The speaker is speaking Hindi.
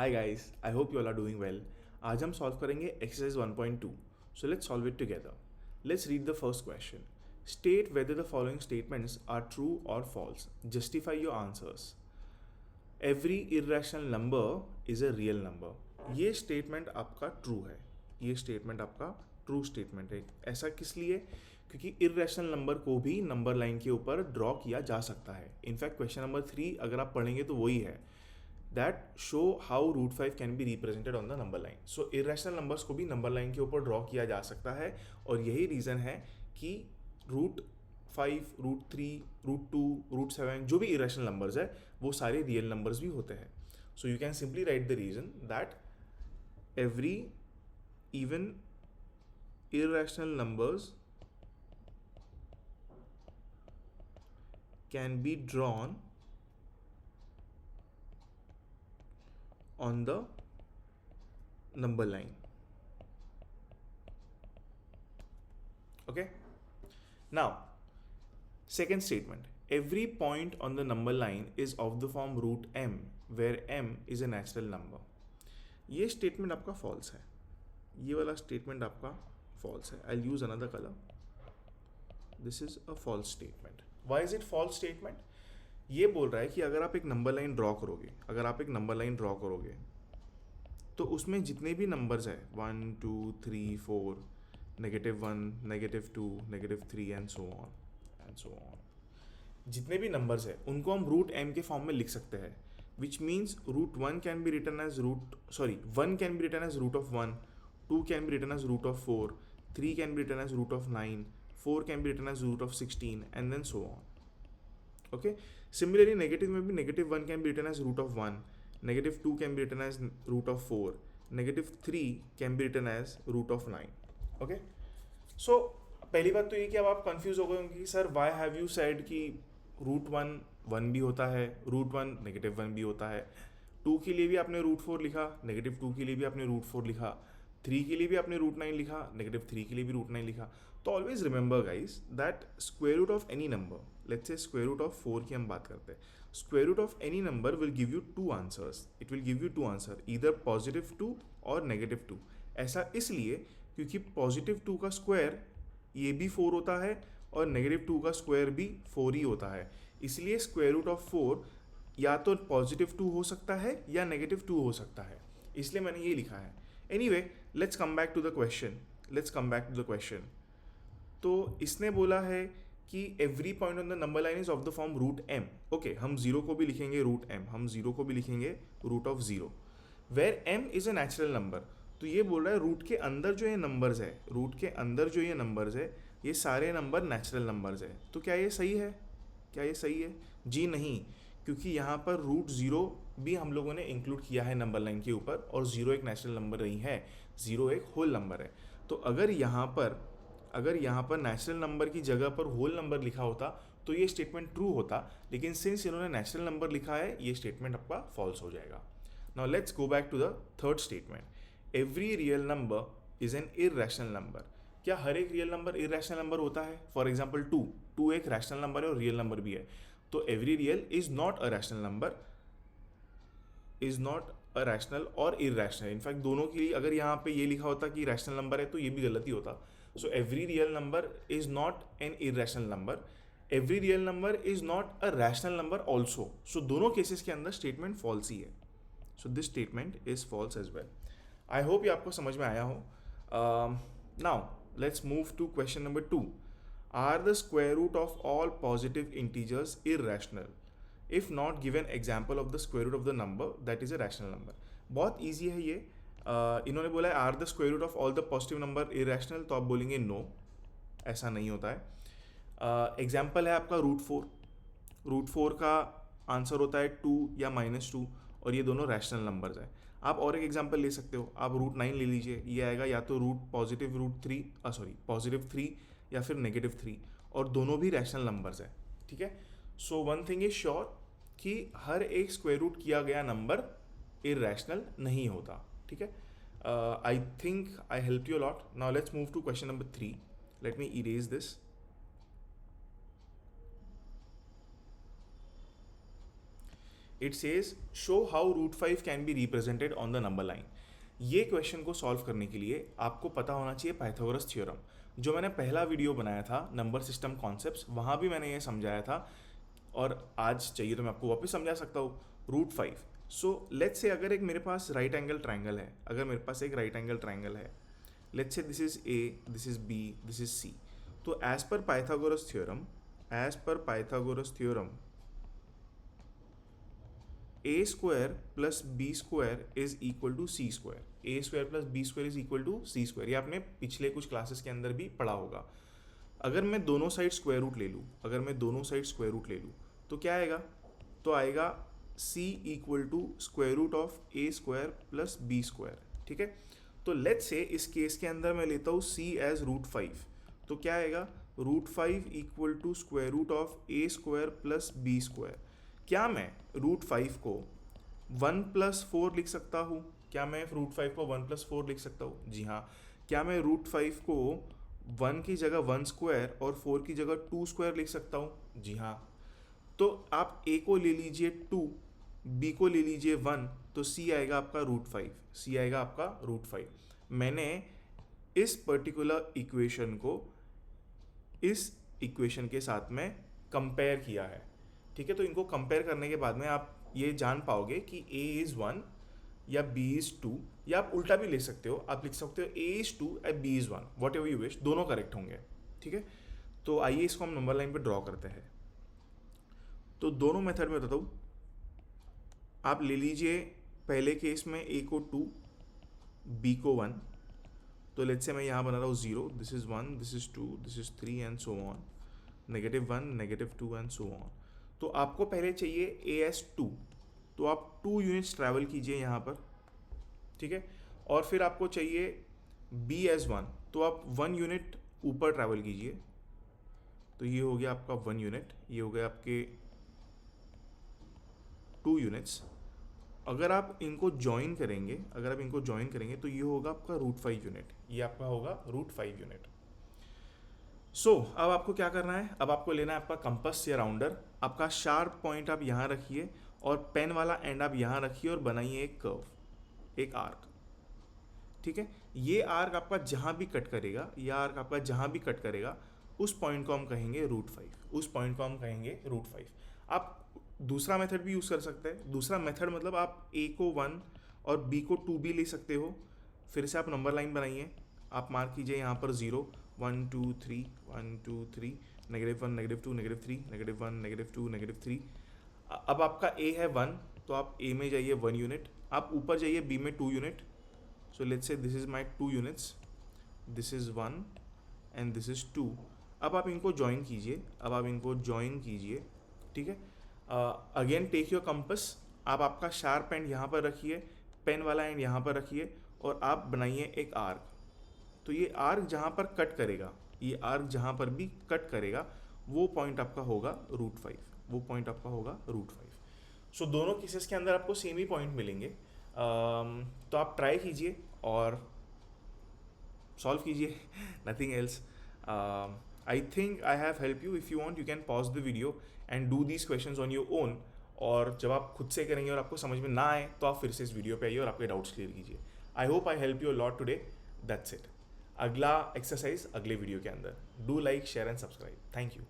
Hi guys, I hope you all are doing well. आज हम सॉल्व करेंगे exercise 1.2। So let's solve it together. Let's read the first question. State whether the following statements are true और false. Justify your answers. Every irrational number is a real number. ये स्टेटमेंट आपका ट्रू है। ये स्टेटमेंट आपका ट्रू स्टेटमेंट है। ऐसा किस लिए? क्योंकि इरेशनल नंबर को भी नंबर लाइन के ऊपर ड्रॉ किया जा सकता है। इनफैक्ट क्वेश्चन नंबर 3 अगर आप पढ़ेंगे तो वही है, that show how root 5 can be represented on the number line. So irrational numbers को भी नंबर लाइन के ऊपर ड्रॉ किया जा सकता है, और यही रीज़न है कि रूट 5, रूट 3, रूट 2, रूट 7 जो भी इरेशनल नंबर्स है वो सारे रियल नंबर्स भी होते हैं। So you can simply write the reason that every even irrational numbers can be drawn on the number line. Okay, now second statement, every point on the number line is of the form root m where m is a natural number. ये स्टेटमेंट आपका फॉल्स है। ये वाला स्टेटमेंट आपका फॉल्स है। I use another colour. This is a false statement. Why is it false statement? ये बोल रहा है कि अगर आप एक नंबर लाइन ड्रॉ करोगे, तो उसमें जितने भी नंबर्स है 1 2 3 4, -1, -2, -3 एंड सो ऑन, जितने भी नंबर्स है उनको हम रूट m के फॉर्म में लिख सकते हैं। Which means root 1 can be written as 1 can be written as root of 1, 2 can be written as root of 4, 3 can be written as root of 9, 4 can be written as root of 16 and then so on. Okay, similarly negative में भी -1 can be written as root of 1, -2 can be written as root of 4, -3 can be written as root of 9. Okay, so पहली बात तो ये कि अब आप कंफ्यूज हो गए होंगे कि sir why have you said कि रूट 1 1 भी होता है, रूट 1 -1 भी होता है, 2 के लिए भी आपने रूट 4 लिखा, -2 के लिए भी आपने रूट 4 लिखा, 3 के लिए भी आपने रूट 9 लिखा, -3 के लिए भी रूट 9 लिखा। तो always remember guys that square root of any number, let's say square root of 4 की हम बात करते हैं, square root of any number will give you two answers. It will give you two answer, either +2 और -2। ऐसा इसलिए क्योंकि +2 का स्क्वायर ये भी 4 होता है और -2 का स्क्वायर भी 4 ही होता है। इसलिए स्क्वायर रूट ऑफ 4 या तो +2 हो सकता है या -2 हो सकता है, इसलिए मैंने ये लिखा है। Anyway, let's come back to the question. तो इसने बोला है कि every point on the number line is of the form root m। Okay, हम 0 को भी लिखेंगे रूट m, हम 0 को भी लिखेंगे root of 0, where m is a natural number. तो ये बोल रहा है रूट के अंदर जो ये नंबर्स है, ये सारे नंबर नेचुरल नंबर्स है। तो क्या ये सही है? जी नहीं, क्योंकि यहाँ पर रूट 0 भी हम लोगों ने इंक्लूड किया है नंबर लाइन के ऊपर, और 0 एक नेचुरल नंबर नहीं है, 0 एक होल नंबर है। तो अगर यहाँ पर नेचुरल नंबर की जगह पर होल नंबर लिखा होता तो ये स्टेटमेंट ट्रू होता, लेकिन सिंस इन्होंने नेचुरल नंबर लिखा है, ये स्टेटमेंट आपका फॉल्स हो जाएगा। Now let's go back to the third statement. Every real number is an irrational number. क्या हर एक रियल नंबर इरेशनल नंबर होता है? फॉर एग्जाम्पल 2 एक रैशनल नंबर है और रियल नंबर भी है। तो every real is not a rational number, is not a rational और इरेशनल। इनफैक्ट दोनों के लिए अगर यहाँ पे ये लिखा होता कि रैशनल नंबर है तो ये भी गलत ही होता। So every real number is not an irrational number, every real number is not a rational number also. So दोनों केसेस के अंदर स्टेटमेंट फॉल्स ही है। So this statement is false as well. I hope ये आपको समझ में आया हो। Now let's move to question number 2। Are the square root of all positive integers irrational? If not given example of the square root of the number that is a rational number. बहुत ईजी है ये। इन्होंने बोला है are the square root of all the positive number irrational, तो आप बोलेंगे नो, ऐसा नहीं होता है। एग्जाम्पल है आपका रूट 4 का आंसर होता है 2 या -2, और ये दोनों रैशनल नंबर्स हैं। आप और एक एग्जाम्पल ले सकते हो, आप रूट 9 ले लीजिए, ये आएगा या तो पॉजिटिव 3 या फिर -3, और दोनों भी रैशनल नंबर्स हैं। ठीक है, so one thing is sure कि हर एक स्क्वायर रूट किया गया नंबर इरेशनल नहीं होता। ठीक है, I think I help you lot. Now let's move to question number 3। Let me erase this. It says show how root 5 can be represented on the number line. ये क्वेश्चन को सॉल्व करने के लिए आपको पता होना चाहिए पाइथागोरस थ्योरम। जो मैंने पहला वीडियो बनाया था नंबर सिस्टम कॉन्सेप्ट्स, वहाँ भी मैंने ये समझाया था, और आज चाहिए तो मैं आपको वापस समझा सकता हूँ। रूट 5, सो लेट्स से अगर एक मेरे पास राइट एंगल ट्राइंगल है, अगर मेरे पास एक राइट एंगल ट्राइंगल है, let's say this is a, this is b, this is c, तो as per Pythagoras theorem a square plus B square is equal to c square, a square plus B square is equal to c square. ये आपने पिछले कुछ क्लासेस के अंदर भी पढ़ा होगा। अगर मैं दोनों साइड स्क्वायर रूट ले लूँ, तो क्या आएगा? तो आएगा c equal to square root of A square plus B square. ठीक है, तो लेट्स से इस केस के अंदर मैं लेता हूँ c एज रूट 5, तो क्या आएगा? Root 5 equal to square root of A square plus B square. क्या मैं रूट 5 को 1 प्लस 4 लिख सकता हूँ? क्या मैं रूट 5 को 1 प्लस 4 लिख सकता हूँ? जी हाँ। क्या मैं रूट 5 को 1 की जगह 1 स्क्वायर और 4 की जगह 2 स्क्वायर लिख सकता हूँ? जी हाँ। तो आप a को ले लीजिए 2, b को ले लीजिए 1, तो c आएगा आपका रूट 5। मैंने इस पर्टिकुलर इक्वेशन को इस इक्वेशन के साथ में कंपेयर किया है। ठीक है, तो इनको कंपेयर करने के बाद में आप ये जान पाओगे कि a इज़ 1 या b इज़ 2, या आप उल्टा भी ले सकते हो, आप लिख सकते हो a is 2 and b is 1, what ever you wish, दोनों करेक्ट होंगे। ठीक है, तो आइए इसको हम नंबर लाइन पे ड्रॉ करते हैं। तो दोनों मेथड में बताता हूँ। आप ले लीजिए पहले केस में a को 2, b को 1, तो लेट्स से मैं यहाँ बना रहा हूँ 0, this is 1, this is 2, this is 3 and so on, -1, -2 and so on. तो आपको पहले चाहिए a एस 2, तो आप 2 यूनिट्स ट्रैवल कीजिए यहाँ पर। ठीक है, और फिर आपको चाहिए b एस 1, तो आप 1 यूनिट ऊपर ट्रैवल कीजिए, तो ये हो गया आपका 1 यूनिट, ये हो गया आपके 2 यूनिट्स। अगर आप इनको ज्वाइन करेंगे तो ये होगा आपका रूट 5 यूनिट, ये आपका होगा रूट 5 यूनिट। सो अब आपको क्या करना है? अब आपको लेना है आपका कंपास या राउंडर। आपका शार्प पॉइंट आप यहाँ रखिए और पेन वाला एंड आप यहाँ रखिए और बनाइए एक कर्व, एक आर्क। ठीक है, ये आर्क आपका जहाँ भी कट करेगा, उस पॉइंट को हम कहेंगे रूट 5, आप दूसरा मेथड भी यूज़ कर सकते हैं। दूसरा मेथड मतलब आप a को 1 और b को 2 भी ले सकते हो। फिर से आप नंबर लाइन बनाइए, आप मार्क कीजिए यहाँ पर 0, 1 2 3, 1 2 3, -1 -2 -3, -1 -2 -3। अब आपका a है 1, तो आप a में जाइए 1 यूनिट, आप ऊपर जाइए b में 2 unit. So let's say this is my 2 units, this is 1 and this is 2। अब आप इनको ज्वाइन कीजिए। ठीक है, अगेन टेक योर कंपस, आप आपका शार्प एंड यहाँ पर रखिए, पेन वाला एंड यहाँ पर रखिए, और आप बनाइए एक आर्क। तो ये आर्क जहाँ पर भी कट करेगा, वो पॉइंट आपका होगा रूट 5, सो दोनों केसेस के अंदर आपको सेम ही पॉइंट मिलेंगे। तो आप ट्राई कीजिए और सॉल्व कीजिए, nothing else. I think I have helped you. If you want, you can pause the video and do these questions on your own. और जब आप खुद से करेंगे और आपको समझ में ना आए, तो आप फिर से इस वीडियो पे आइए और आपके डाउट्स क्लियर कीजिए। I hope I help you a lot today. That's it. अगला एक्सरसाइज अगले वीडियो के अंदर। Do like, share and subscribe. Thank you.